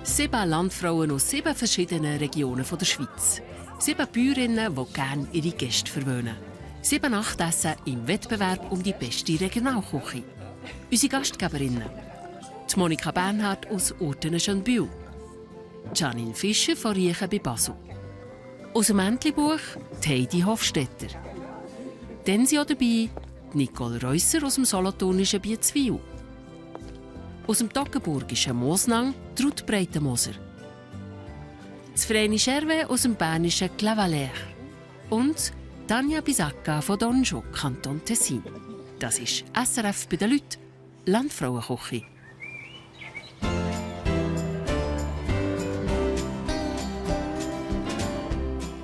7 Landfrauen aus 7 verschiedenen Regionen der Schweiz. 7 Bäuerinnen, die gerne ihre Gäste verwöhnen. 7 Nachtessen im Wettbewerb um die beste Regionalküche. Unsere Gastgeberinnen: die Monika Bernhard aus Urtenen-Schönbühl, Janine Fischer von Riechen bei Basel. Aus dem Entlebuch Heidi Hofstetter. Dann sind auch dabei Nicole Reusser aus dem solothurnischen Biezwil. Aus dem toggenburgischen Mosnang Ruth Breitenmoser. Das Vreni Scherwe aus dem bernischen Clavaleyres. Und Tanja Bisacca von Donjo, Kanton Tessin. Das ist SRF bei den Leuten, Landfrauenküche.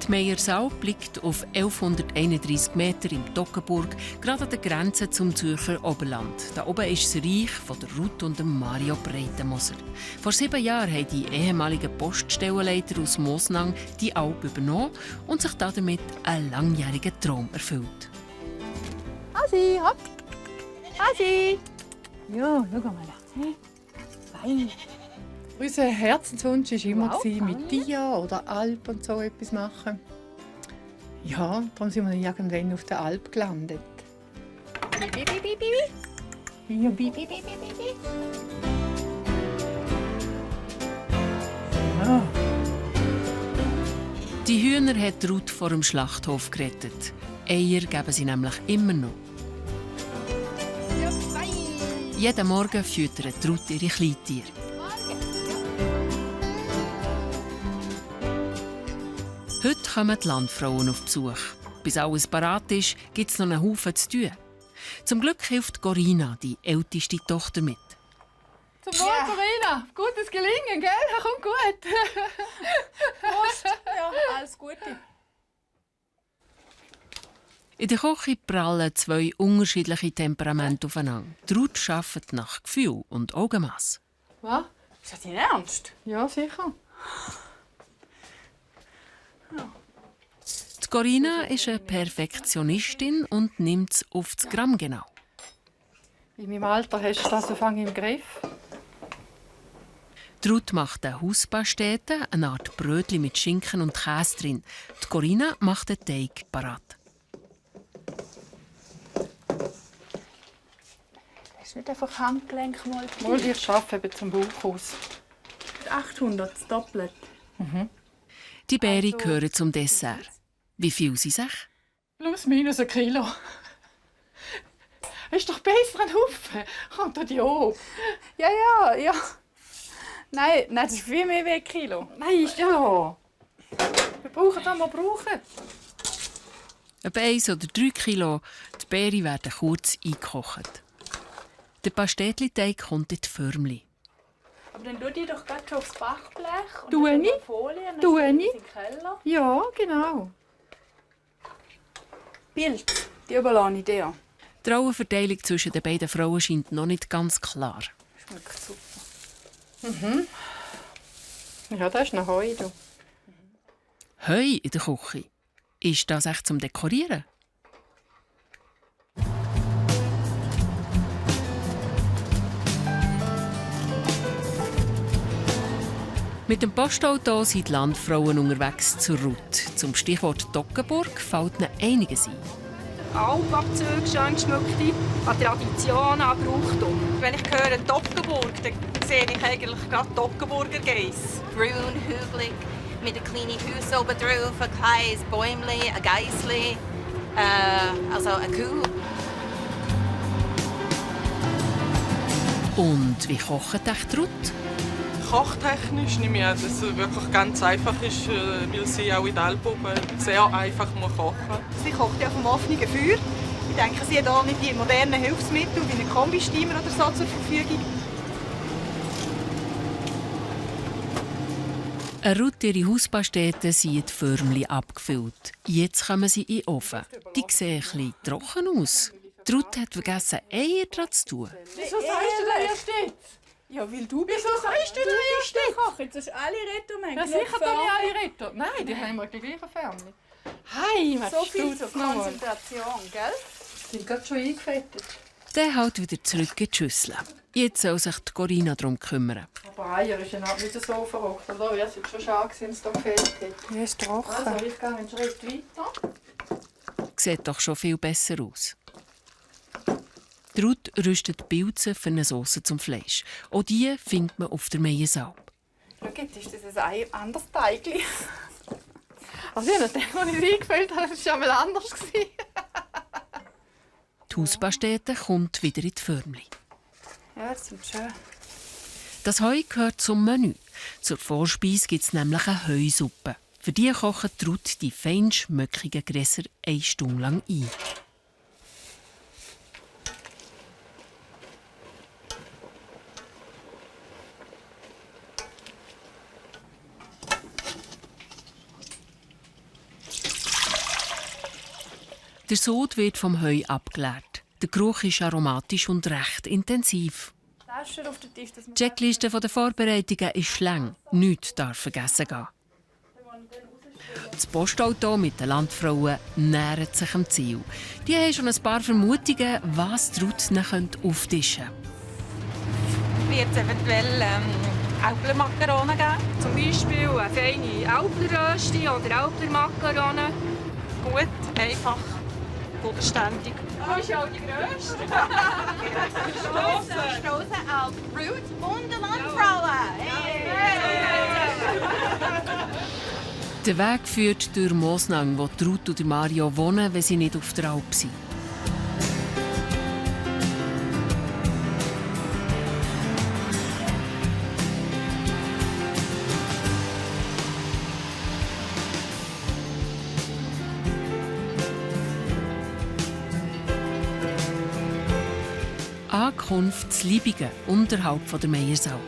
Die Meiersalp liegt auf 1131 Meter im Toggenburg, gerade an der Grenze zum Zürcher Oberland. Da oben ist das Reich von der Ruth und dem Mario Breitenmoser. Vor 7 Jahren haben die ehemaligen Poststellenleiter aus Mosnang die Alp übernommen und sich damit einen langjährigen Traum erfüllt. Hasi, hopp! Hasi! Ja, schau mal da. Fein. Unser Herzenswunsch war immer, mit Dia oder Alp und so etwas machen. Ja, darum sind wir irgendwann auf der Alp gelandet. Bi, bi, bi, bi, bi. Ja, bi, bi, bi, bi, bi, bi. Ja. Die Hühner hat Ruth vor dem Schlachthof gerettet. Eier geben sie nämlich immer noch. Ja, fein. Jeden Morgen füttert Ruth ihre Kleintiere. Heute kommen die Landfrauen auf Besuch. Bis alles parat ist, gibt es noch einen Haufen zu tun. Zum Glück hilft Corinna, die älteste Tochter, mit. Zum Wohl, Corinna. Gutes Gelingen, gell? Kommt gut. Prost. Ja, alles Gute. In der Küche prallen 2 unterschiedliche Temperamente aufeinander. Die Ruth arbeitet nach Gefühl und Augenmaß. Was? Ist das dein Ernst? Ja, sicher. Die Corinna ist eine Perfektionistin und nimmt es auf das Gramm genau. In meinem Alter hast du das so im Griff. Die Ruth macht eine Hauspastete, eine Art Brötchen mit Schinken und Käse drin. Die Corinna macht den Teig parat. Hast du nicht einfach Handgelenk mal? Ich arbeite eben zum Bauch aus. 800, das Doppelt. Die Beeren gehören zum Dessert. Wie viel sie sich? Plus minus 1 Kilo. Ist doch besser ein Haufen. Kommt da die oben. Ja. Nein, das ist viel mehr wie 1 Kilo. Nein, ist ja. Wir brauchen das, was wir brauchen. Etwa 1 oder 3 Kilo. Die Beeren werden kurz eingekocht. Der Pastetli-Teig kommt in die Förmchen. Aber dann tu die doch gerade schon aufs Backblech. Tu und ich? dann Folie und dann Tu stellst du ich? es in den Keller. Ja, genau. Bild, die überlasse ich dir. Die Rollenverteilung zwischen den beiden Frauen scheint noch nicht ganz klar. Schmeckt super. Ja, das ist noch Heu. Du. Heu in der Küche. Ist das echt zum Dekorieren? Mit dem Postauto sind die Landfrauen unterwegs zur Ruth. Zum Stichwort Toggenburg fällt ihnen einiges ein. Alpabzüge, schön geschmückte, an Tradition, an Brauchtum. Wenn ich höre Toggenburg, dann sehe ich eigentlich gerade Toggenburger Geiss. Grün, hügelig, mit einem kleinen Haus oben drauf, ein kleines Bäumchen, ein Geissli, also eine Kuh. Und wie kocht echt Ruth? Kochtechnisch nehme ich an, dass es wirklich ganz einfach ist, weil sie auch in der Alpen sehr einfach kochen muss. Sie kocht ja auf dem offenen Feuer. Ich denke, sie hat auch nicht die modernen Hilfsmittel wie einen Kombisteimer oder so zur Verfügung. Ruth, ihre Hauspastete sind in die Förmchen abgefüllt. Jetzt kommen sie in den Ofen. Die sehen ein bisschen trocken aus. Die Ruth hat vergessen, Eier dran zu tun. Wieso sagst du das erst jetzt? Ja, weil du bist Wieso sagst du das erst jetzt? kochen. Das ist alle Retto, Ja, sicher doch nicht alle Retter. Nein, die haben wir die gleichen Fernchen. Hey, So viel zur nochmal. Konzentration, gell? Die sind gerade schon eingefettet. Dann halt wieder zurück in die Schüssel. Jetzt soll sich die Corinna darum kümmern. Aber Eier ist ja nicht so verrückt. Da wäre es jetzt schon schade gewesen, wenn es da gefehlt hätte. Die ist trocken. Also, ich gehe einen Schritt weiter. Sieht doch schon viel besser aus. Die Ruth rüstet Pilze für eine Sauce zum Fleisch. Auch die findet man auf der Meyensalp. Schau, jetzt ist das ein anderes Teigchen. Also ich habe nicht, als ich es eingefüllt habe, das war einmal anders. Die Hauspastete kommt wieder in die Förmchen. Ja, das ist schön. Das Heu gehört zum Menü. Zur Vorspeise gibt es nämlich eine Heusuppe. Für die kochen die Ruth die fein schmöckigen Gräser 1 Stunde lang ein. Der Sod wird vom Heu abgeleert. Der Geruch ist aromatisch und recht intensiv. Taschen auf den Tisch, dass Die Checkliste der Vorbereitungen ist lang. Nichts darf vergessen gehen. Das Postauto mit den Landfrauen nähert sich am Ziel. Die haben schon ein paar Vermutungen, was die Ruth auftischen könnte. Wird es eventuell Alplermakaronen geben? Zum Beispiel eine feine Alplerrösti oder Alplermakarone. Gut, einfach, bodenständig. Du bist ja auch die Grösste. Stoßen als Ruth und Landfrauen. Der Weg führt durch Mosnang, wo die Ruth und Mario wohnen, wenn sie nicht auf der Alp sind. Ankunft zu Libigen, unterhalb der Meyensalp.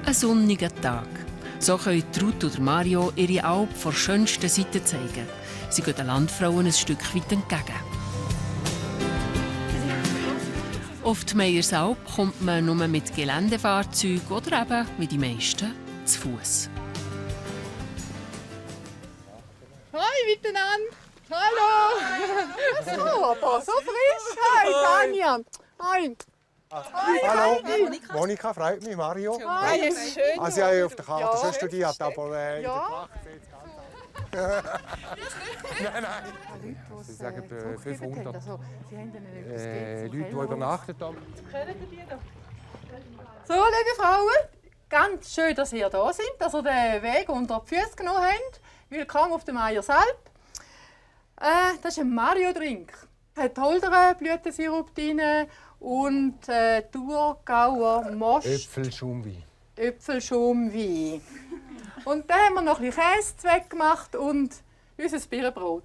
Ein sonniger Tag. So können Ruth oder Mario ihre Alp von der schönsten Seite zeigen. Sie gehen den Landfrauen ein Stück weit entgegen. Auf die Meyensalp kommt man nur mit Geländefahrzeugen oder eben, wie die meisten, zu Fuß. Hi miteinander! Hallo! So, aber so frisch! Hi, Tanja! Hi! Hallo, Monika, freut mich, Mario. Hi, ist schön. Also ich habe auf der Karte schon studiert, aber in der Ja. Praxis sieht es ganz anders. Nein. Sie sagen 500 Also, Sie haben ihnen etwas Leute, gegeben die zum übernachtet haben. So, liebe Frauen, ganz schön, dass ihr da seid, dass ihr den Weg unter die Füße genommen habt. Willkommen auf der Meyensalp. Das ist ein Mario-Drink. Es hat Holderblütensirup drin und Thurgauer Most. Äpfelschaumwein. Äpfelschaumwein. Und dann haben wir noch ein bisschen Käse gemacht und unser Birnenbrot.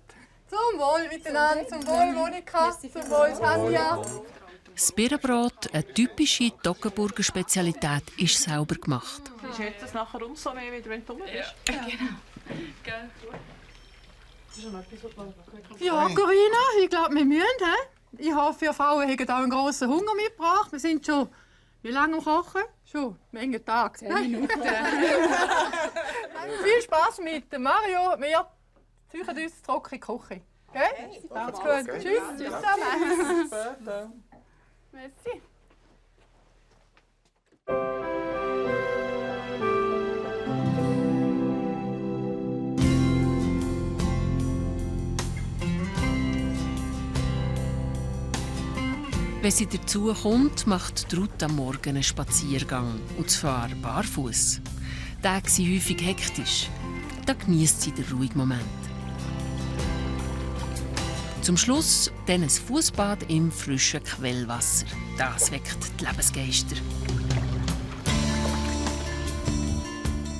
Zum Wohl miteinander, zum Wohl Monika, zum Wohl Tanja. Das Birnenbrot, eine typische Toggenburger Spezialität, ist selber gemacht. Ich schätze es nachher umso mehr, wenn du rum bist. Ja, Corinna, ich glaube, wir müssen. He? Ich hoffe, ihr Frauen habt auch einen grossen Hunger mitgebracht. Wir sind schon, wie lange am Kochen? Schon, einen Tag. 10 Minuten. Viel Spaß mit Mario. Wir züchen uns trocken in die Küche. Okay? Macht's gut. Tschüss. Tschüss zusammen. Merci. Wenn sie dazu kommt, macht Ruth am Morgen einen Spaziergang. Und zwar barfuß. Die Tage sind häufig hektisch. Da genießt sie den ruhigen Moment. Zum Schluss dann ein Fußbad im frischen Quellwasser. Das weckt die Lebensgeister.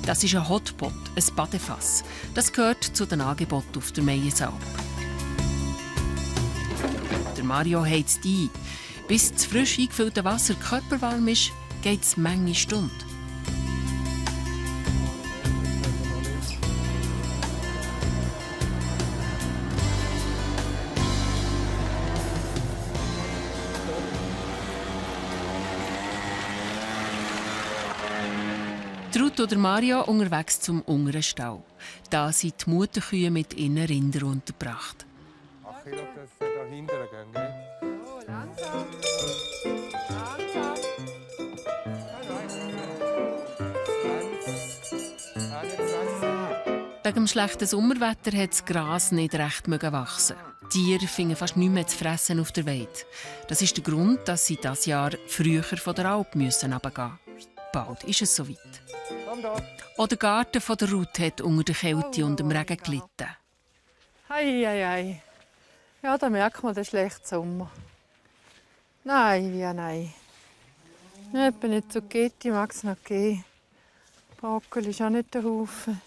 Das ist ein Hotpot, ein Badefass. Das gehört zu den Angeboten auf der Meyensalp. Der Mario heizt ein. Bis das frisch eingefüllte Wasser körperwarm ist, geht es manche Stunden. Ruth oder Mario unterwegs zum unteren Stall. Da sind die Mutterkühe mit ihren Rindern untergebracht. Kilo, dass sie da hinten gehen. Gell? So, langsam. Langsam. 21. Wegen dem schlechten Sommerwetter hat das Gras nicht recht wachsen. Die Tiere fingen fast nichts mehr zu fressen auf der Weide. Das ist der Grund, dass sie dieses Jahr früher von der Alp runtergehen müssen. Bald ist es soweit. Komm da. Auch der Garten von der Ruth hat unter der Kälte und dem Regen gelitten. Ei. Ja, da merkt man den schlechten Sommer. Nein, wie nein. Ich bin nicht so Gitti, mag es noch geben. Brokkoli ist auch nicht der Haufen.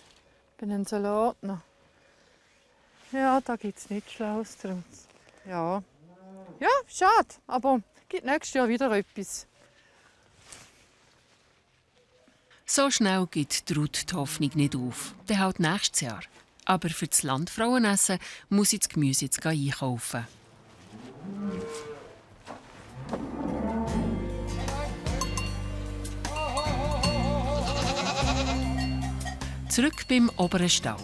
Ich bin ein Salatner. Ja, da gibt es nichts Schlaues draus. Ja, schade, aber es gibt nächstes Jahr wieder etwas. So schnell gibt die Ruth die Hoffnung nicht auf. Der hält nächstes Jahr. Aber für das Landfrauenessen muss sie das Gemüse jetzt einkaufen. Zurück beim oberen Stall.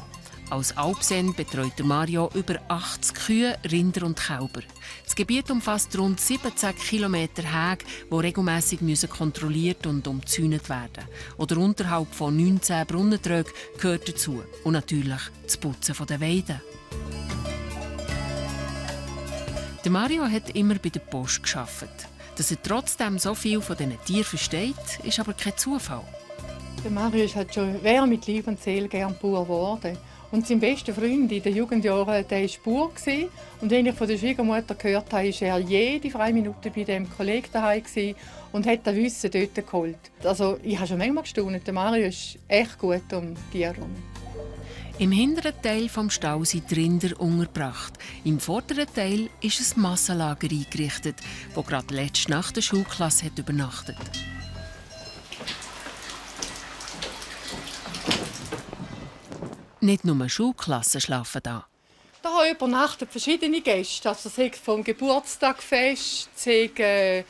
Als Alpsen betreut Mario über 80 Kühe, Rinder und Kälber. Das Gebiet umfasst rund 17 Kilometer Hege, die regelmässig kontrolliert und umzäunt werden. Oder unterhalb von 19 Brunnentrögen gehört dazu. Und natürlich das Putzen der Weiden. Der Mario hat immer bei der Post gearbeitet. Dass er trotzdem so viel von diesen Tieren versteht, ist aber kein Zufall. Der Mario ist halt schon mit Leib und Seele gern Bauer geworden. Und sein bester Freund in den Jugendjahren, der war Bauer. Und wenn ich von der Schwiegermutter gehört habe, war er jede freie Minute bei dem Kollegen daheim und hat das Wissen dort geholt. Also, ich habe schon manchmal gestaunt. Der Mario ist echt gut um Tiere herum. Im hinteren Teil des Stalls sind die Rinder untergebracht. Im vorderen Teil ist ein Massenlager eingerichtet, das gerade letzte Nacht der Schulklasse hat übernachtet. Nicht nur Schulklassen schlafen da. Da übernachten verschiedene Gäste. Also sei es vom Geburtstagfest, sei dieses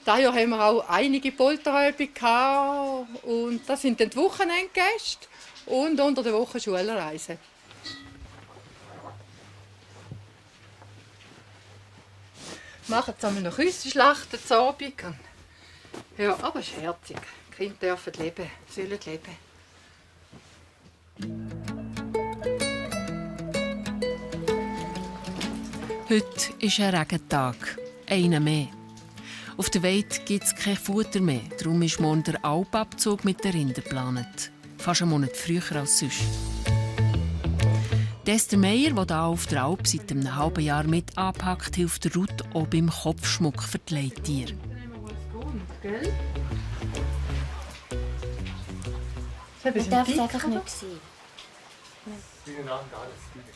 Jahr haben wir auch einige Polterabende gehabt. Und das sind dann die Wochenendgäste und unter der Woche Schulreisen. Wir machen jetzt einmal noch Küssenschlachten zu Abend. Ja, aber es ist herzig. Die Kinder dürfen leben, sollen leben. Heute ist ein Regentag, einer mehr. Auf der Weide gibt es kein Futter mehr, darum ist morgen der Alpabzug mit den Rindern geplant. Fast einen Monat früher als sonst. Esther Meier, die hier auf der Alp seit einem halben Jahr mit anpackt, hilft der Ruth auch beim Kopfschmuck für die Leittiere. Das darf es einfach nicht sein.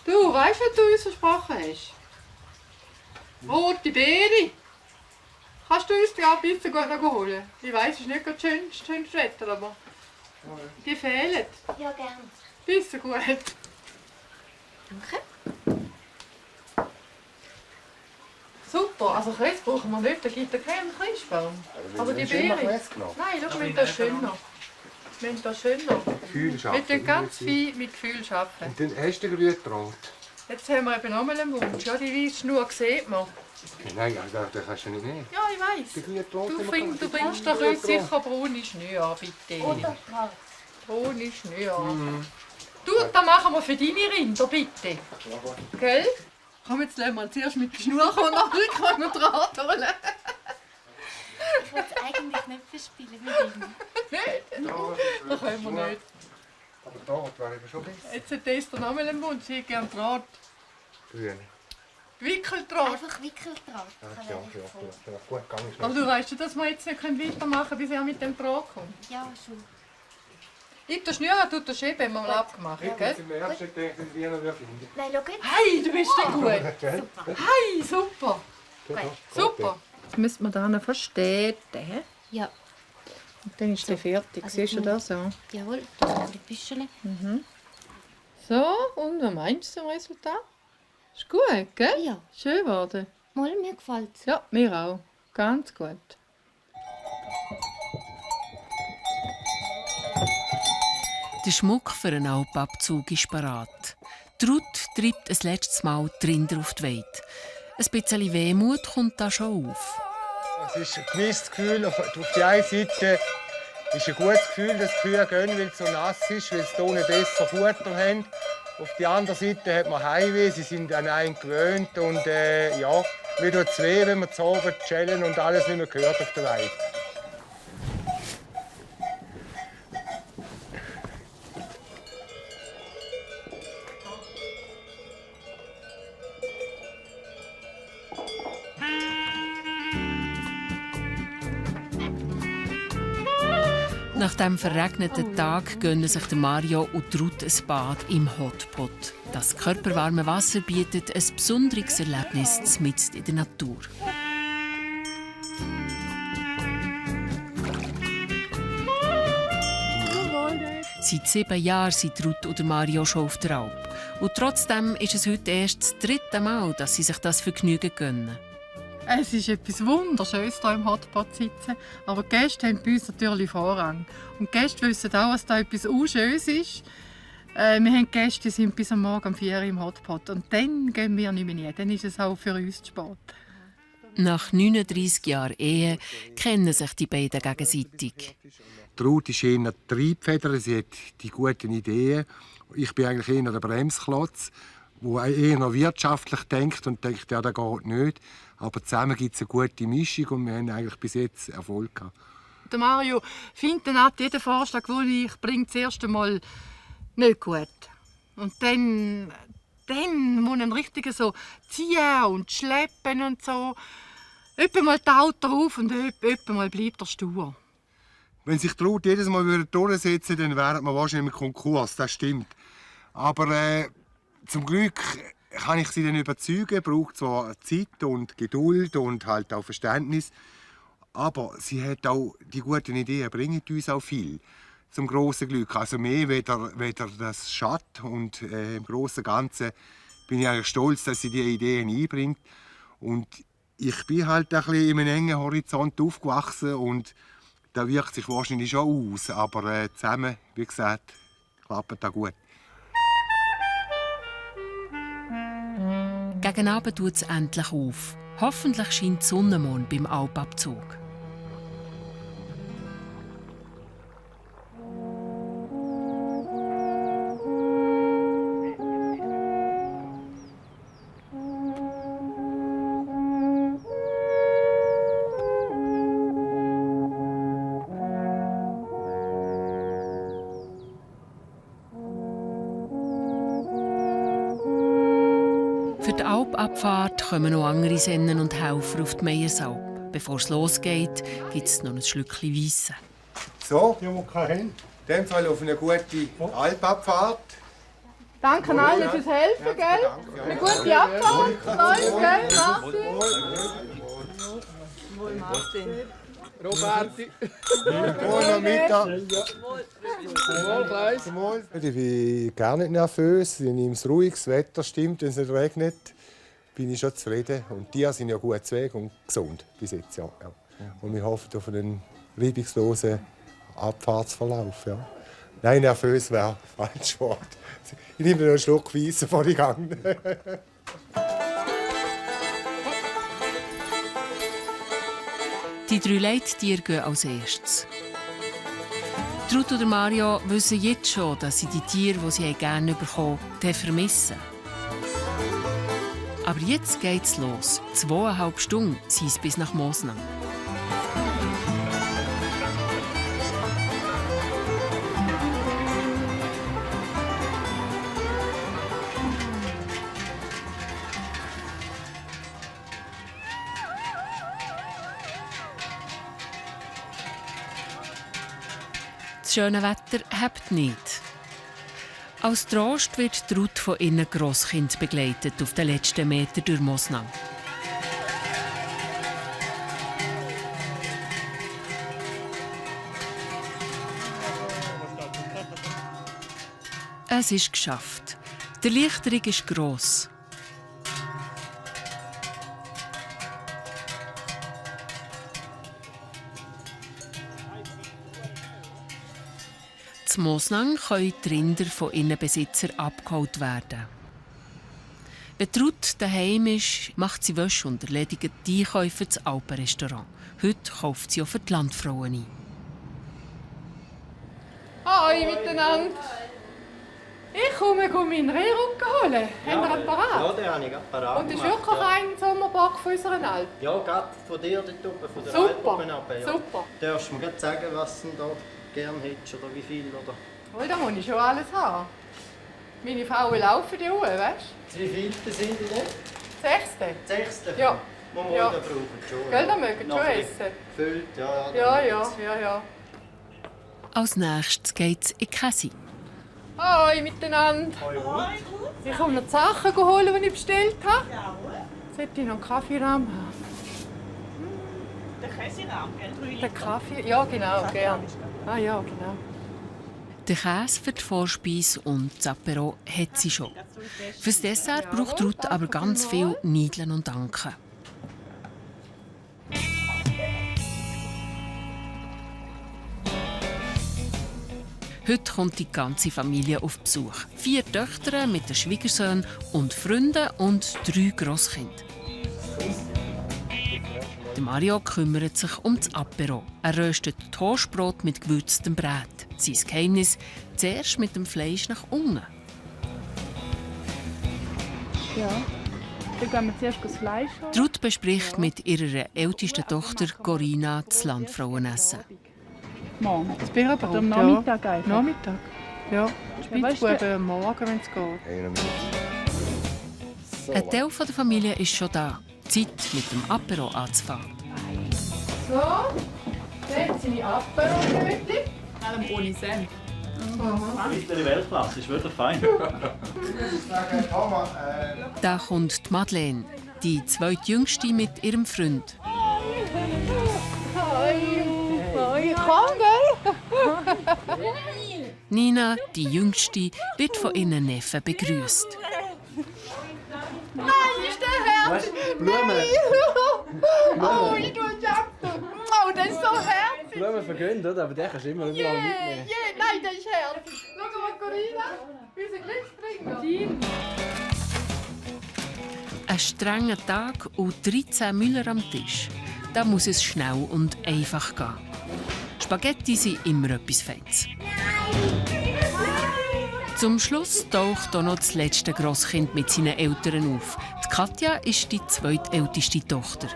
Du, weißt du, was du uns versprochen hast? Rote Beere. Kannst du uns die ein bisschen gut noch holen? Ich weiss, es ist nicht das schönste Wetter, aber die fehlen. Ja, gerne. Ein bisschen gut. Danke. Super, also Käse brauchen wir nicht, da gibt es keinen Christbaum. Aber die Beere... Nein, schau, wir haben das schöner. Wir haben das schöner. Gefühl Wir tun ganz viel mit Gefühl arbeiten. Und dann hast du den Grüntraut. Jetzt haben wir eben nochmal einen Wunsch. Ja, die weiße Schnur sieht man. Nein, den kannst du nicht nehmen. Ja, ich weiss. Den Grüntraut. Du bringst doch uns sicher braune Schnur, bitte. Oder Braune Schnur. Du, das machen wir für deine Rinder, bitte. Gell? Komm, jetzt lassen wir zuerst mit der Schnur kommen, nachher können wir Draht holen. ich wollte es eigentlich nicht verspielen mit ihm. Nicht? Das können wir nicht. Aber Draht wäre eben schon besser. Jetzt hat Esther noch mal einen Wunsch. Ich hätte gerne Draht. Grün. Wickeldraht. Einfach Wickeldraht. Ja, gut, gang ist Aber du weißt ja, dass wir jetzt nicht weitermachen können, bis er mit dem Draht kommt. Ja, schon. Ich tue Schnur, tut der Chef, haben wir mal abgemacht, gell? im ersten gedacht, dass wir ihn finden. Nein, schau jetzt. Hey, du bist ja gut. Super. Hey, super. Super. Jetzt müssen wir da noch versteten. Ja. Und dann ist der fertig. Also Siehst du das so? Jawohl, das ist ein bisschen. So, und was meinst du zum Resultat? Ist gut, gell? Ja. Schön geworden. Mal, mir gefällt es. Ja, mir auch. Ganz gut. Der Schmuck für einen Alpabzug ist bereit. Ruth treibt ein letztes Mal die Rinder auf die Weide. Ein bisschen Wehmut kommt da schon auf. Es ist ein gemischtes Gefühl. Auf der einen Seite ist ein gutes Gefühl, dass die Kühe gehen, weil es so nass ist, weil sie hier besser Futter haben. Auf der anderen Seite hat man Heimweh, sie sind an einen gewöhnt. Und ja, mir tut es weh, wenn man zu oben schellen und alles nicht mehr hört auf der Weide. Nach dem verregneten Tag gönnen sich Mario und Ruth ein Bad im Hotpot. Das körperwarme Wasser bietet ein besonderes Erlebnis mitten in der Natur. Seit 7 Jahren sind Ruth und Mario schon auf der Alp. Und trotzdem ist es heute erst das 3. Mal, dass sie sich das Vergnügen gönnen. Es ist etwas Wunderschönes, hier im Hotpot zu sitzen. Aber die Gäste haben bei uns natürlich Vorrang. Und die Gäste wissen auch, dass da etwas Schönes ist. Wir haben Gäste, die sind bis am Morgen um 4 Uhr im Hotpot. Und dann gehen wir nicht mehr. Dann ist es auch für uns zu spät. Nach 39 Jahren Ehe kennen sich die beiden gegenseitig. Ruth ist eher die Triebfeder, sie hat die guten Ideen. Ich bin eigentlich eher der Bremsklotz, der eher wirtschaftlich denkt und denkt, ja, das geht nicht. Aber zusammen gibt es eine gute Mischung und wir haben eigentlich bis jetzt Erfolg gehabt. Der Mario findet jeden Vorschlag, den ich bringe, das erste Mal nicht gut. Und dann muss man richtig so ziehen und schleppen und so. Etwa mal taucht er auf und etwa mal bleibt er stur. Wenn sich die Ruth jedes Mal durchsetzen würde, dann wären wir wahrscheinlich im Konkurs, das stimmt. Aber zum Glück kann ich sie dann überzeugen, braucht zwar Zeit und Geduld und halt auch Verständnis, aber sie hat auch die guten Ideen, bringen uns auch viel zum grossen Glück. Also mehr weder das Schatt und im Großen und Ganzen bin ich eigentlich stolz, dass sie diese Ideen einbringt. Und ich bin halt ein bisschen in einem engen Horizont aufgewachsen und das wirkt sich wahrscheinlich schon aus, aber zusammen, wie gesagt, klappt das gut. Gegen Abend tut es endlich auf. Hoffentlich scheint die Sonne morgen beim Alpabzug. Für die Alpabfahrt kommen noch andere Sennen und Helfer auf die Meiersalp. Bevor es losgeht, gibt es noch ein Schlückchen Weisse. So, in dem Fall auf eine gute Alpabfahrt. Danke allen fürs Helfen, gell? Eine gute Abfahrt. Toll, gell? Martin. Roberti. Guten Mittag. Ich bin gar nicht nervös. Wenn das ruhiges Wetter stimmt, wenn es nicht regnet, bin ich schon zufrieden. Und die sind ja gut zu Weg und gesund bis jetzt. Ja. Und wir hoffen auf einen reibungslosen Abfahrtsverlauf. Ja. Nein, nervös wäre falsch Wort. Ich nehme noch einen Schluck Weisse vor die Gang. Die 3 Leittiere gehen als erstes. Ruth und Mario wissen jetzt schon, dass sie die Tiere, die sie gerne bekommen haben, vermissen. Aber jetzt geht's los. 2,5 Stunden sind es bis nach Mosnang. Das schöne Wetter hebt nicht. Als Trost wird die Ruth von ihren Grosskind begleitet auf den letzten Metern durch Mosnang. Es ist geschafft. Die Erleichterung ist gross. In Mosnang können die Rinder von ihren Besitzern abgeholt werden. Wenn Ruth daheim ist, macht sie Wäsche und erledigt die Einkäufe ins Alpenrestaurant. Heute kauft sie auch für die Landfrauen ein. Hallo miteinander. Ich komme meinen Rehrücken holen. Habt ihr einen parat? Ja, den habe ich gerade parat. Und das ist wirklich ein Sommerbock von unserer Alp? Ja, gerade von dir dort oben, von der Super, Alp oben runter, ja. super. Darfst du mir gerade sagen, was du da gerne hättest oder wie viel? Oder? Oh, da muss ich schon alles haben. Meine Frauen laufen die Uhr, weißt du? Wie viele sind die denn? 6. 6. Ja. Man muss ja. da brauchen schon. Gell, da mögen schon essen. Gefüllt, Ja. Als nächstes geht es in die Käse. Hallo miteinander. Ich komme noch die Sachen holen, die ich bestellt habe. Sollte ich noch einen Kaffeerahmen haben? Den Käserahmen, gell? Den Kaffee? Ja, genau, gerne. Ah ja, genau. Den Käse für die Vorspeise und das Apero hat sie schon. Fürs Dessert braucht Ruth aber ganz viel Niedeln und Anken. Heute kommt die ganze Familie auf Besuch. 4 Töchter mit den Schwiegersöhnen und Freunden und 3 Grosskinder. Mario kümmert sich um das Apero. Er röstet Toastbrot mit gewürztem Brät. Sein Geheimnis: zuerst mit dem Fleisch nach unten. Ja, dann gehen wir zuerst das Fleisch holen. Ruth bespricht mit ihrer ältesten Tochter Corinna das Landfrauenessen. Morgen. Das Birnenbrot, am Nachmittag einfach. Nachmittag. Ja, Spitzbuben Ja, am Morgen, wenn es geht. Ein Teil der Familie ist schon da. Zeit, mit dem Apero anzufangen. So, jetzt sind die Apero-Brötchen. Allem ohne Senf. Mittlere Weltklasse, ist wirklich fein. Da kommt die Madeleine, die zweitjüngste mit ihrem Freund. Ich kann, gell? Nina, die Jüngste, wird von ihren Neffen begrüßt. Nein, ist der herzig! Blumen! Oh, ich tue Jacke! Oh, das ist so herzig! Blumen vergönnt, oder? Aber den kannst du immer überall mitnehmen. Nein, das ist herzig! Schau mal, Corinna, unser Glückstrinker! Ein strenger Tag und 13 Müller am Tisch. Da muss es schnell und einfach gehen. Spaghetti sind immer etwas Feines. Zum Schluss taucht auch noch das letzte Grosskind mit seinen Eltern auf. Die Katja ist die zweitälteste Tochter.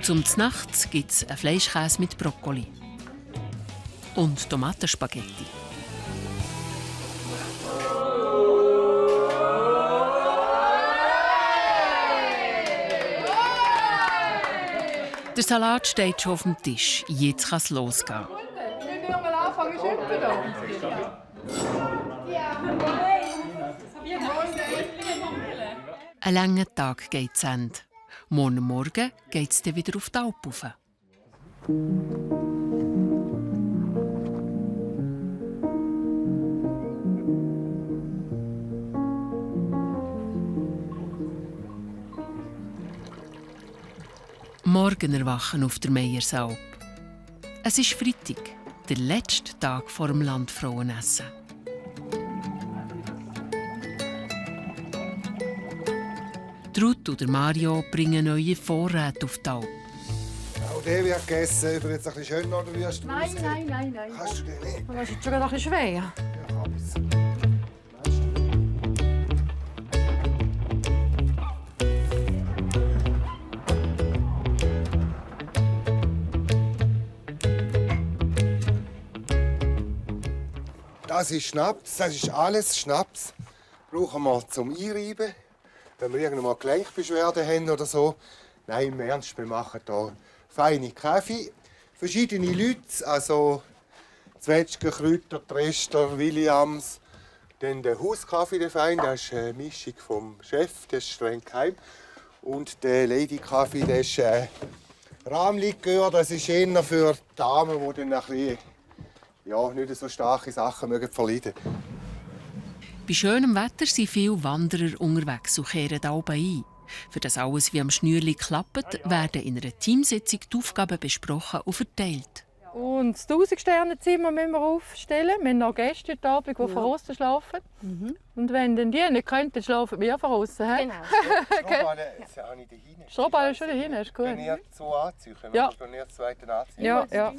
Zum Znachts gibt es einen Fleischkäse mit Brokkoli. Und Tomatenspaghetti. Der Salat steht schon auf dem Tisch. Jetzt kann es losgehen. Wir können mal anfangen zu schütten. Ein langer Tag geht zu Ende. Morgen Morgen geht es dann wieder auf die Alp rauf. Morgen erwachen auf der Meiersalp. Es ist Freitag, der letzte Tag vor dem Landfrauenessen. Ruth und Mario bringen neue Vorräte auf die Alp. Auch der wird gegessen. Über jetzt ein bisschen schöner oder wirst du? Nein. Kannst du den nicht? Das ist schon ein bisschen schwer. Ja, hab's. Das ist Schnaps, das ist alles Schnaps. Brauchen wir zum Einreiben, wenn wir irgendwann mal Gelenkbeschwerden haben oder so. Nein, im Ernst, wir machen hier feine Kaffee. Verschiedene Leute, also Zwetschgen, Kräuter, Trester, Williams. Dann der Hauskaffee, der fein, das ist eine Mischung vom Chef, das ist streng geheim. Und der Lady-Kaffee, das ist Rahmlikör, das ist eher für Damen, die dann ein bisschen, ja, nicht so starke Sachen verleiden mögen. Bei schönem Wetter sind viele Wanderer unterwegs und kehren da oben ein. Für das alles wie am Schnürli klappt, werden in einer Teamsitzung die Aufgaben besprochen und verteilt. Und das 1000-Sterne-Zimmer müssen wir aufstellen. Wir haben noch Gäste heute Abend, die von außen schlafen. Und wenn dann die nicht können, dann schlafen wir von außen. Genau. Strohballen habe ich da hinten. Strohballen schon da hinten, ist gut. Wenn ihr so anziehen, können ja. wir das zweite anziehen. Ja, ja.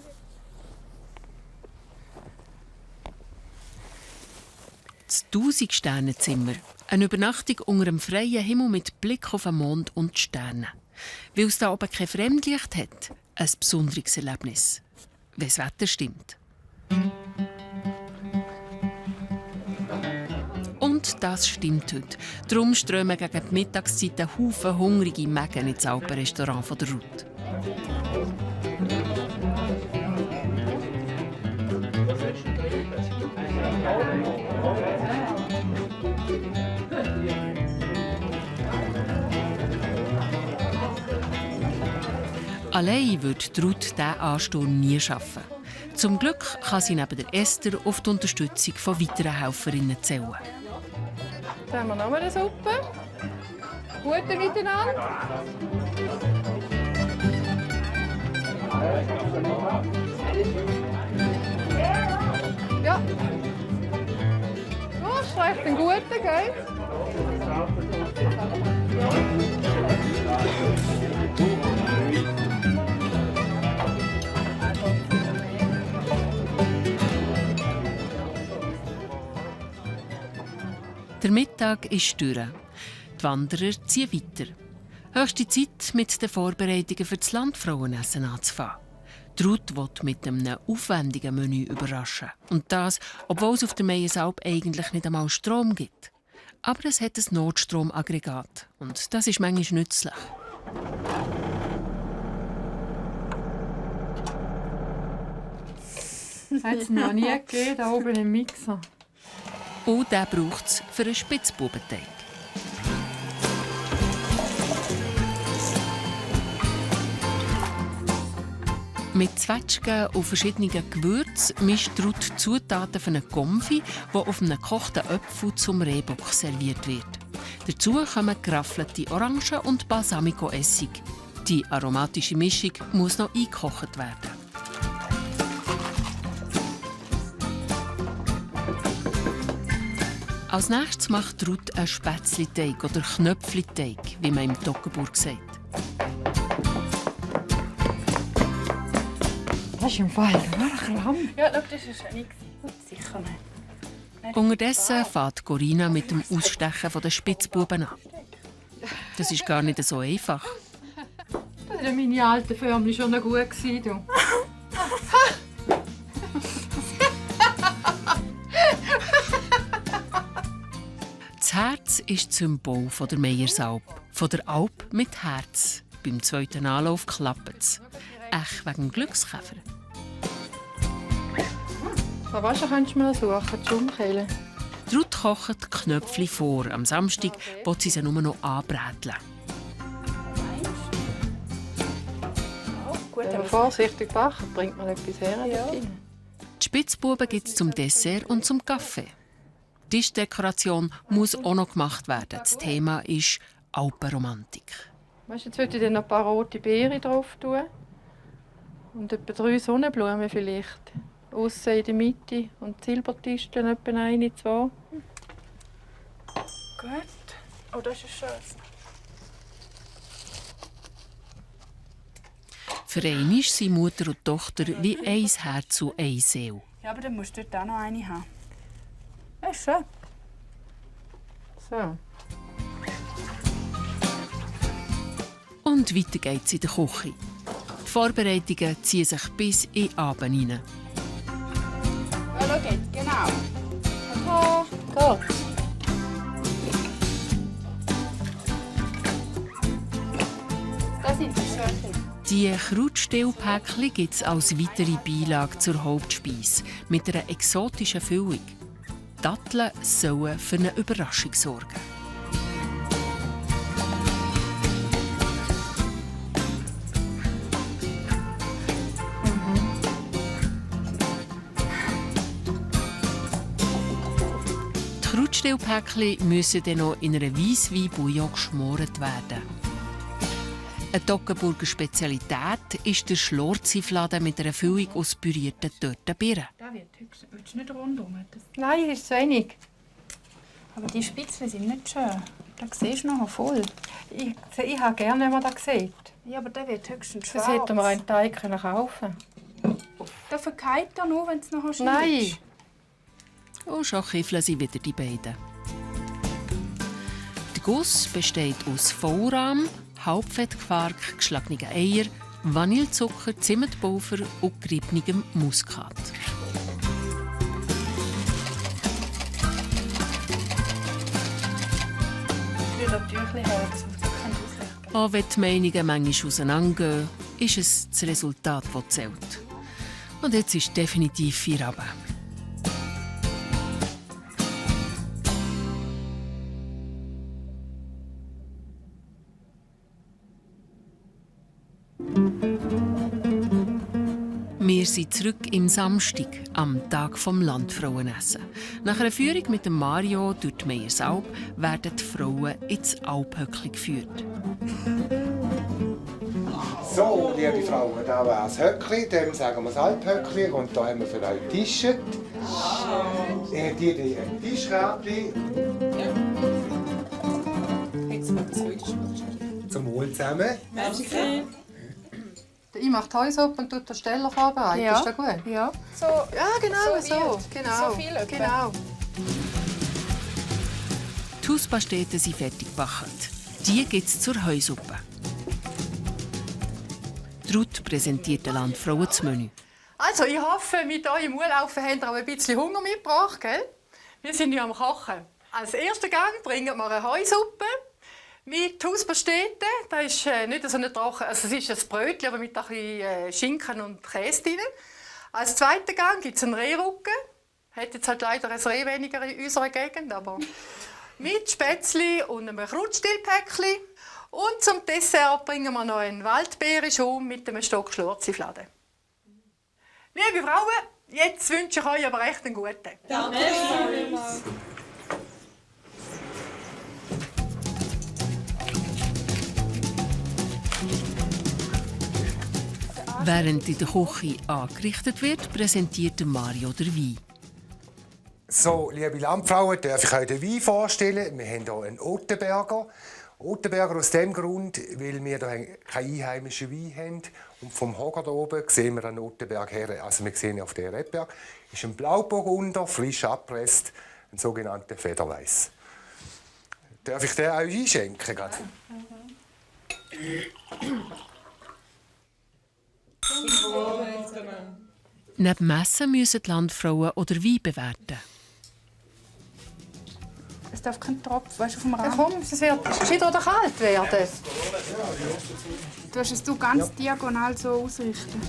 Das 1000-Sterne-Zimmer. Eine Übernachtung unter einem freien Himmel mit Blick auf den Mond und die Sterne. Weil es da oben kein Fremdlicht hat, ein besonderes Erlebnis. Wenn das Wetter stimmt. Und das stimmt heute. Darum strömen gegen die Mittagszeit Haufen hungrige Mägen ins Alpenrestaurant von der Ruth. Allein würde Ruth diesen Ansturm nie schaffen. Zum Glück kann sie neben der Esther auf die Unterstützung von weiteren Helferinnen zählen. Jetzt haben wir noch eine Suppe. Gute miteinander. Ja. Oh, das ist recht ein guter, gell? Der Mittag ist durch. Die Wanderer ziehen weiter. Höchste Zeit, mit den Vorbereitungen für das Landfrauenessen anzufangen. Die Ruth will mit einem aufwendigen Menü überraschen. Und das, obwohl es auf der Meiersalp eigentlich nicht einmal Strom gibt. Aber es hat ein Notstromaggregat. Und das ist manchmal nützlich. Hat es noch nie gegeben, da oben im Mixer. Und den braucht es für einen Spitzbubenteig. Mit Zwetschgen und verschiedenen Gewürzen mischt Ruth Zutaten für einen Konfi, der auf einem gekochten Apfel zum Rehbock serviert wird. Dazu kommen geraffelte Orangen und Balsamico-Essig. Die aromatische Mischung muss noch eingekocht werden. Als nächstes macht Ruth einen Spätzleteig oder Knöpfleteig, wie man im Toggenburg sagt. Das ist im Fall Lamm. Ja, das ist ja nichts. Sicher nicht. Unterdessen fährt Corinna mit dem Ausstechen der Spitzbuben an. Das ist gar nicht so einfach. Das war meine alte Förmchen schon noch gut. Du. Das Herz ist das Symbol der Meiersalp. Von der Alp mit Herz. Beim zweiten Anlauf klappt es. Echt wegen dem Glückskäfer. Was kannst du mal suchen? Die Schaumkehle. Ruth kocht die Knöpfchen vor. Am Samstag will sie sie nur noch anbräteln. Wenn man vorsichtig backt, bringt man etwas her. Ja. Die Spitzbuben gibt es zum Dessert und zum Kaffee. Die Tischdekoration muss auch noch gemacht werden. Das Thema ist Alpenromantik. Weißt, jetzt würde ich dann noch ein paar rote Beeren drauf tun. Und etwa 3 Sonnenblumen vielleicht. Aussen in der Mitte. Und Silbertisteln etwa 1, 2. Gut. Oh, das ist schön. Für einmal sind Mutter und Tochter wie ein Herz und eine Seele. Ja, aber dann musst du dort auch noch eine haben. Das ist schön. So. Und weiter geht's in der Küche. Die Vorbereitungen ziehen sich bis in den Abend hinein. Ja, schau jetzt, genau. Geht. Das sind die schön. Die Krautstillpäckchen gibt es als weitere Beilage zur Hauptspeise mit einer exotischen Füllung. Datteln sollen für eine Überraschung sorgen. Die Krautstillpäckchen müssen dann noch in einer Weisswein-Bouillon geschmort werden. Eine Toggenburger Spezialität ist der Schlorzi-Fladen mit einer Füllung aus pürierten Törtenbeeren. Das wird höchstens. Willst du nicht rundum? Nein, ist zu wenig. Aber die Spitzen sind nicht schön. Da siehst du noch voll. Ich habe gerne, wenn man das sieht. Ja, aber der wird höchstens schwarz. Das hätten wir einen Teig kaufen. Der verkeilt er nur, wenn es noch schön Nein. ist. Und schon kiffeln sie wieder die beiden. Der Guss besteht aus Vollrahm, Halbfettquark, geschlagenen Eier, Vanillezucker, Zimtpulver und geriebenem Muskat. Auch wenn die Meinungen manchmal auseinandergehen, ist es das Resultat, das zählt. Und jetzt ist definitiv Feierabend. Wir sind zurück im Samstag, am Tag vom Landfrauenessen. Nach einer Führung mit dem Mario durch die Meiersalp werden die Frauen ins Alphöckli geführt. So, liebe Frauen, da wäre das Höckli, dem sagen wir das Alphöckli. Und da haben wir für euch Tische. Die ein Tischkärtchen. Zum Wohl zusammen. Merci. Ich mache Heusuppe und tue den Steller vorbereiten. Ja. Ist das gut? Ja. So, Ja, genau so. So Genau. viel etwa. Genau. Die Hauspasteten sind fertig gebacken. Die gibt es zur Heusuppe. Die Ruth präsentiert den Landfrauen das Menü. Also, ich hoffe, mit eurem Urlaub habt ihr auch ein bisschen Hunger mitgebracht, gell? Wir sind ja am Kochen. Als ersten Gang bringen wir eine Heusuppe mit Hauspasteten. Das ist nicht so eine trocken, also es ist ein Brötchen, aber mit ein bisschen Schinken und Käse drin. Als zweiten Gang gibt es einen Rehrücken. Hat jetzt halt leider ein Reh weniger in unserer Gegend, aber mit Spätzli und einem Krautstillpäckchen. Und zum Dessert bringen wir noch einen Waldbeerenschaum mit einem Stock Schlorzi-Fladen. Liebe Frauen, jetzt wünsche ich euch aber echt einen guten. Danke. Während in der Küche angerichtet wird, präsentiert Mario den Wein. So, liebe Landfrauen, darf ich euch den Wein vorstellen. Wir haben hier einen Ottenberger. Ottenberger aus dem Grund, weil wir hier keinen einheimischen Wein haben. Und vom Hocker hier oben sehen wir den Ottenberg her. Also wir sehen auf den Rebberg. Ist ein Blauburgunder, frisch abgepresst, ein sogenannter Federweiss. Darf ich den euch einschenken? Neben dem Essen müssen die Landfrauen oder Wein bewerten. Es darf kein Tropfen, weißt du, auf dem Rand. Ja, komm, es wird gescheit oder kalt werden. Du hast es ganz diagonal so ausrichten.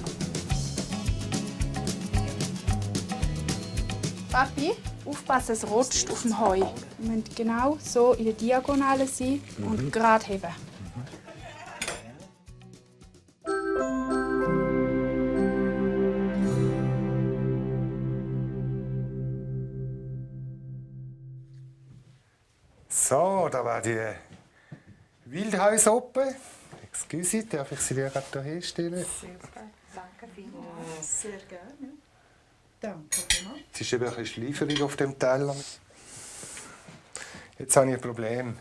Papi, aufpassen, es rutscht auf dem Heu. Wir müssen genau so in der Diagonale sein und gerade heben. So, da war die Wildheusuppe. Excuse, darf ich sie dir gerade hier hinstellen? Super, danke vielmals. Sehr gerne. Danke. Es ist eben ein bisschen schleiferig auf dem Teller. Jetzt habe ich ein Problem.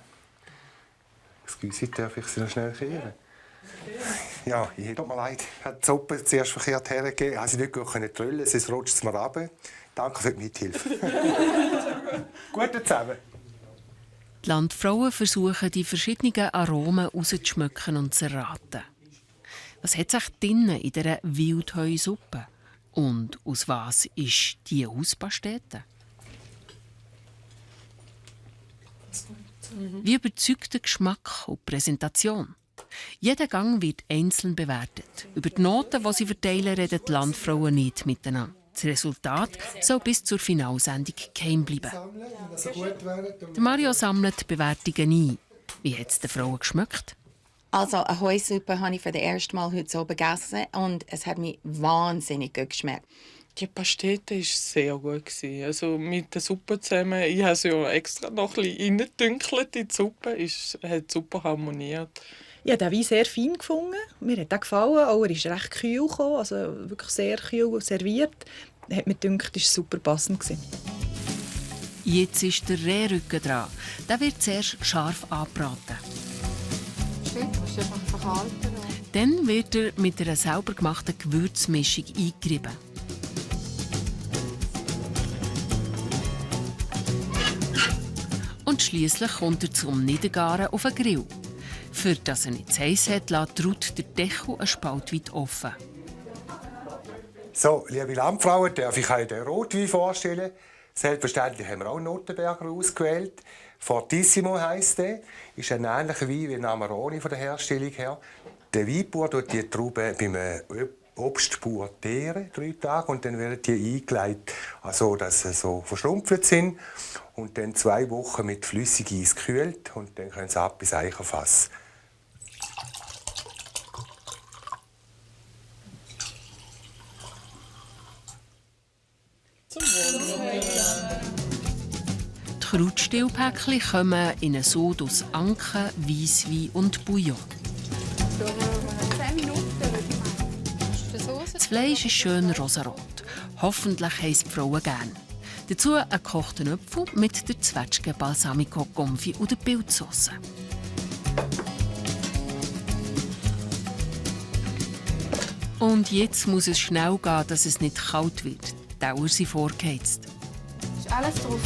Excuse, darf ich sie noch schnell kehren? Ja, tut mir leid. Ich habe die Suppe zuerst verkehrt hergegeben. Ich konnte sie nicht gut trüllen, sonst rutscht es mir runter. Danke für die Mithilfe. Gut zusammen. Die Landfrauen versuchen, die verschiedenen Aromen herauszuschmecken und zu erraten. Was hat sich drinnen in dieser Wildheusuppe? Und aus was ist die Hauspastete? Wie überzeugt der Geschmack und die Präsentation? Jeder Gang wird einzeln bewertet. Über die Noten, die sie verteilen, reden die Landfrauen nicht miteinander. Das Resultat soll bis zur Finalsendung geheim bleiben. Mario sammelt die Bewertungen ein. Wie hat es den Frauen geschmeckt? Also, eine Heusuppe habe ich für das erste Mal heute so gegessen und es hat mir wahnsinnig gut geschmeckt. Die Pastete war sehr gut. Also mit der Suppe zusammen. Ich habe sie ja extra noch ein bisschen reingedünkelt in die Suppe. Es hat super harmoniert. Ich habe den Wein sehr fein gefunden. Mir hat er gefallen. Auch er ist recht kühl gekommen, also wirklich sehr kühl serviert. Hat mir gedacht, das war super passend. Jetzt ist der Rehrücken dran. Der wird zuerst scharf angebraten. Stimmt, du musst einfach verhalten. Dann wird er mit einer sauber gemachten Gewürzmischung eingerieben. Und schliesslich kommt er zum Niedergaren auf den Grill. Für das er nicht zu heiß hat, lässt Ruth den Deckel einen Spalt weit offen. So, liebe Landfrauen, darf ich euch den Rotwein vorstellen? Selbstverständlich haben wir auch einen Notenberger ausgewählt. Fortissimo heisst der. Ist ein ähnlicher Wein wie ein Amarone von der Herstellung her. Der Weinbauer tut die Trauben beim Obstbauer teeren, 3 Tage, und dann werden die eingelegt, also dass sie so verschrumpft sind. Und dann 2 Wochen mit Flüssigeis gekühlt und dann können sie ab ins Eichenfass. Die Krautstillpäckchen kommen in eine Sud aus Anken, Weisswein und Bouillon. 10 Minuten, würde ich meinen. Das Fleisch ist schön rosarot. Hoffentlich haben es die Frauen gern. Dazu einen gekochten Apfel mit der Zwetschge Balsamico Confit oder Pilzsauce. Und jetzt muss es schnell gehen, dass es nicht kalt wird. Die Dauer sind vorgeheizt. Ist alles drauf.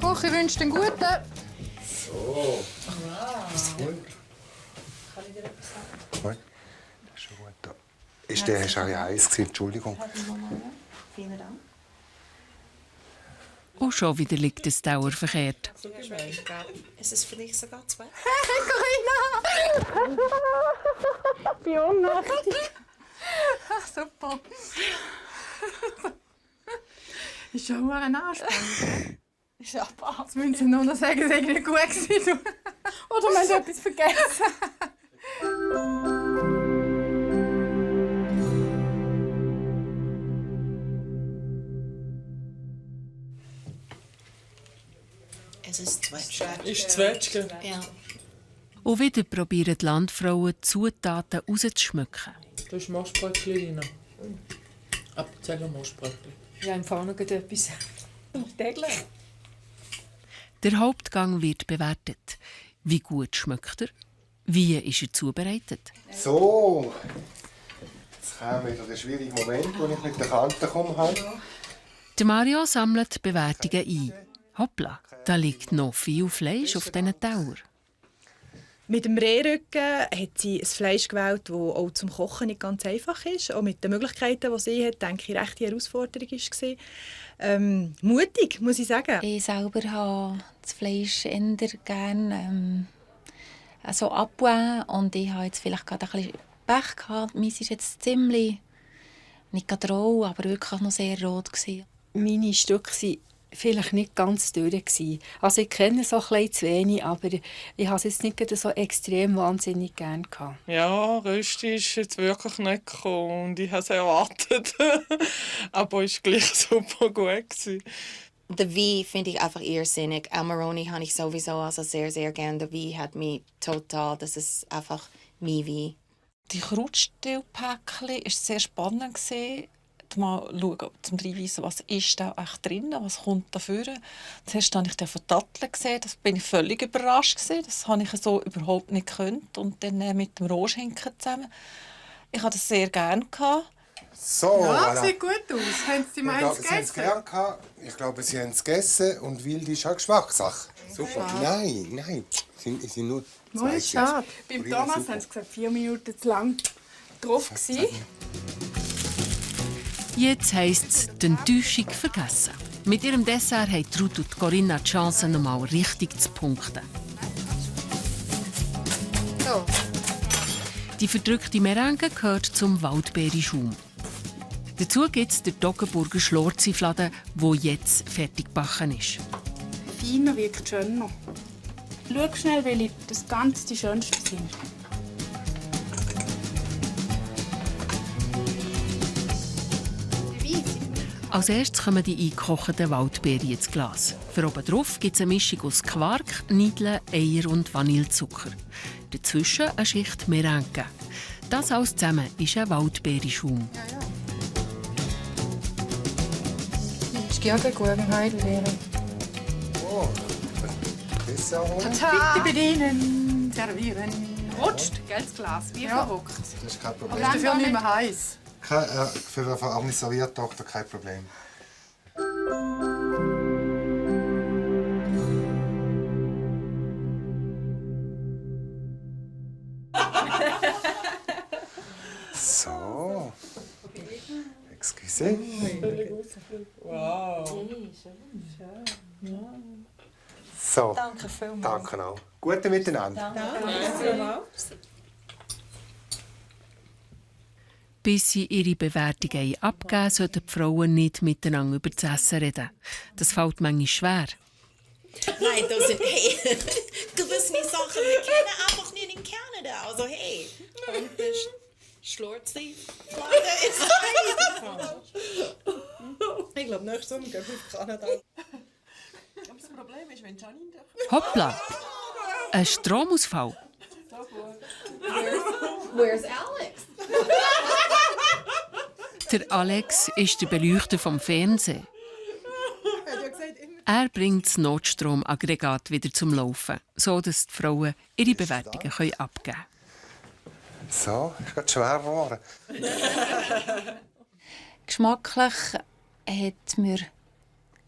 Koch, ich wünsche dir einen guten. So. Wow. Gut. Kann ich dir etwas sagen? Gut. Das ist schon gut. Ist der schon heiß gewesen? Entschuldigung. Vielen Dank. Und schon wieder liegt das Dauer verkehrt. Ist es vielleicht sogar 2? Corinna! Wie unnötig. Super. Ist schon eine Anspannung. Ist aber. Jetzt müssen Sie nur noch sagen, es sei nicht gut gewesen. Oder wir haben etwas vergessen. Es ist Zwetschge. Ist Zwetschge? Ja. Und wieder probieren die Landfrauen, die Zutaten rauszuschmücken. Da ist Marschbrötchen rein. Appenzeller Marschbrötchen. Ja, im Fall noch etwas. Täglich. Der Hauptgang wird bewertet. Wie gut schmeckt er? Wie ist er zubereitet? So. Jetzt kommt wieder der schwierige Moment, wo ich mit der Kante komme. Der Mario sammelt die Bewertungen ein. Hoppla, da liegt noch viel Fleisch auf diesen Teller. Mit dem Rehrücken hat sie ein Fleisch gewählt, das auch zum Kochen nicht ganz einfach ist. Auch mit den Möglichkeiten, die sie hat, denke ich, recht die Herausforderung war. Mutig, muss ich sagen. Ich selber habe das Fleisch eher gerne so abgewogen. Und ich habe jetzt vielleicht gerade ein bisschen Pech gehabt. Meins ist jetzt ziemlich, nicht gerade roh, aber wirklich noch sehr rot gewesen. Meine Stücke waren vielleicht nicht ganz durch. Also ich kenne es auch ein bisschen zu wenig, aber ich habe es jetzt nicht so extrem wahnsinnig gerne gehabt. Ja, Rösti ist jetzt wirklich nicht gekommen und ich habe es erwartet. Aber es war gleich super gut gewesen. Der Wein finde ich einfach irrsinnig. Amarone habe ich sowieso also sehr, sehr gerne. Der Wein hat mich total, das ist einfach mein Wein. Die Krautstillpäckchen war sehr spannend. Mal schauen, zum reinweisen, was ist da echt drin, was kommt dafür. Zuerst habe ich den von Datteln gesehen, das bin ich völlig überrascht gewesen. Das habe ich so überhaupt nicht gekannt. Und dann mit dem Rotschinken zusammen. Ich hatte das sehr gerne. So, ja, voilà. Sieht gut aus. Haben Sie meins gegessen? Ich glaube, Sie haben es gegessen und wild ist auch Geschmackssache. Super. Nein, nein. Es sind nur 2 schade. Beim Thomas haben Sie gesagt, 4 Minuten zu lang drauf gewesen. Jetzt heisst es, die Enttäuschung vergessen. Mit ihrem Dessert haben Ruth und Corinna die Chance, noch mal richtig zu punkten. So. Die verdrückte Merengue gehört zum Waldbeereschaum. Dazu gibt es den Toggenburger Schlorzifladen, der jetzt fertig gebacken ist. Feiner wirkt schöner. Schau schnell, welche das Ganze die schönsten sind. Als erstes kommen die eingekochten Waldbeeren ins Glas. Für oben drauf gibt es eine Mischung aus Quark, Niedeln, Eier und Vanillezucker. Dazwischen eine Schicht Merengue. Das alles zusammen ist ein Waldbeerenschaum. Stärkekuchen, Heidelbeeren. Oh, besser auch. Bitte bedienen, servieren. Rutscht, gell, das Glas, wie verrückt. Das ist kein Problem. Aber ist dafür nicht mehr heiß. Für eine auch nicht serviert, Tochter, kein Problem. So. Excuse. Wow. So. Danke vielmals. Danke auch. Gute Miteinander. Danke. Bis sie ihre Bewertungen abgeben, sollten die Frauen nicht miteinander über das Essen reden. Das fällt manchmal schwer. Nein, das sind, hey, gewisse Sachen, wir kennen einfach nicht in Kanada. Also hey, und das Schlurzi-Flagge ist Ich glaube, nächstes Sommer gehen wir auf Kanada. Aber das Problem ist, wenn Janine doch... Hoppla! Ein Stromausfall. Where's Alex? Der Alex ist der Beleuchter vom Fernsehen. Er bringt das Notstromaggregat wieder zum Laufen, sodass die Frauen ihre Bewertungen abgeben können. So, ist gerade schwer geworden. Geschmacklich hat mir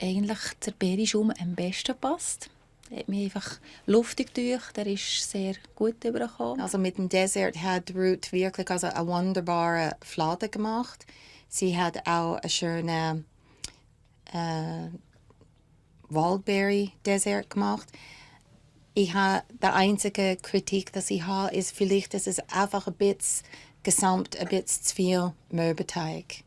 eigentlich der Beerenschaum am besten gepasst. Er hat mich einfach luftig durch, der ist sehr gut übergekommen. Also mit dem Dessert hat Ruth wirklich eine wunderbare Flade gemacht. Sie hat auch eine schöne Waldberry-Dessert gemacht. Die einzige Kritik, die ich habe, ist vielleicht, dass es einfach ein bisschen gesamt ein bisschen zu viel Mürbeteig.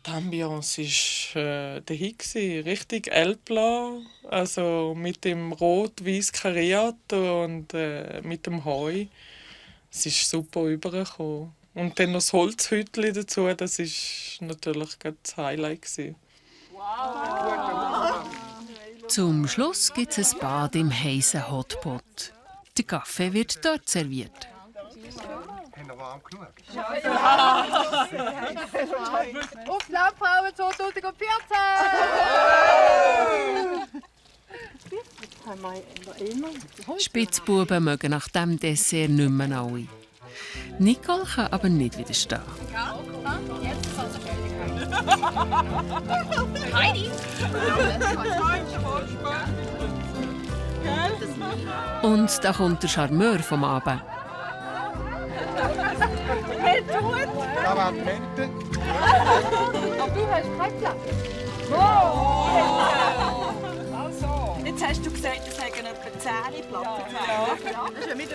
Die Ambiance war dahin, richtig Elbla, also mit dem rot-weiß Kariato und mit dem Heu. Es ist super rübergekommen. Und dann noch das Holzhütchen dazu, das war natürlich das Highlight. Wow. Zum Schluss gibt es ein Bad im heißen Hotpot. Der Kaffee wird dort serviert. Haben wir warm genug? Auf die Laubfrauen 2014! Spitzbuben mögen nach diesem Dessert nicht mehr alle. Nicole kann aber nicht widerstehen. Heidi! Und da kommt der Charmeur vom Abend. Aber Mente. Aber du hast keinen Platz. Jetzt hast du gesagt, es hätten etwa 10 Platten. Das ist ja mit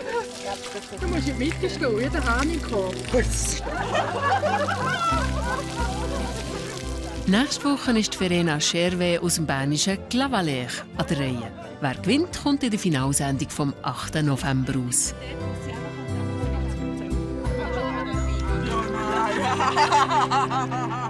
du musst in die Mitte stehen, wie der Hahn kommt. Nächste Woche ist Verena Scherwe aus dem bernischen Clavaleyres an der Reihe. Wer gewinnt, kommt in der Finalsendung vom 8. November raus. Ja,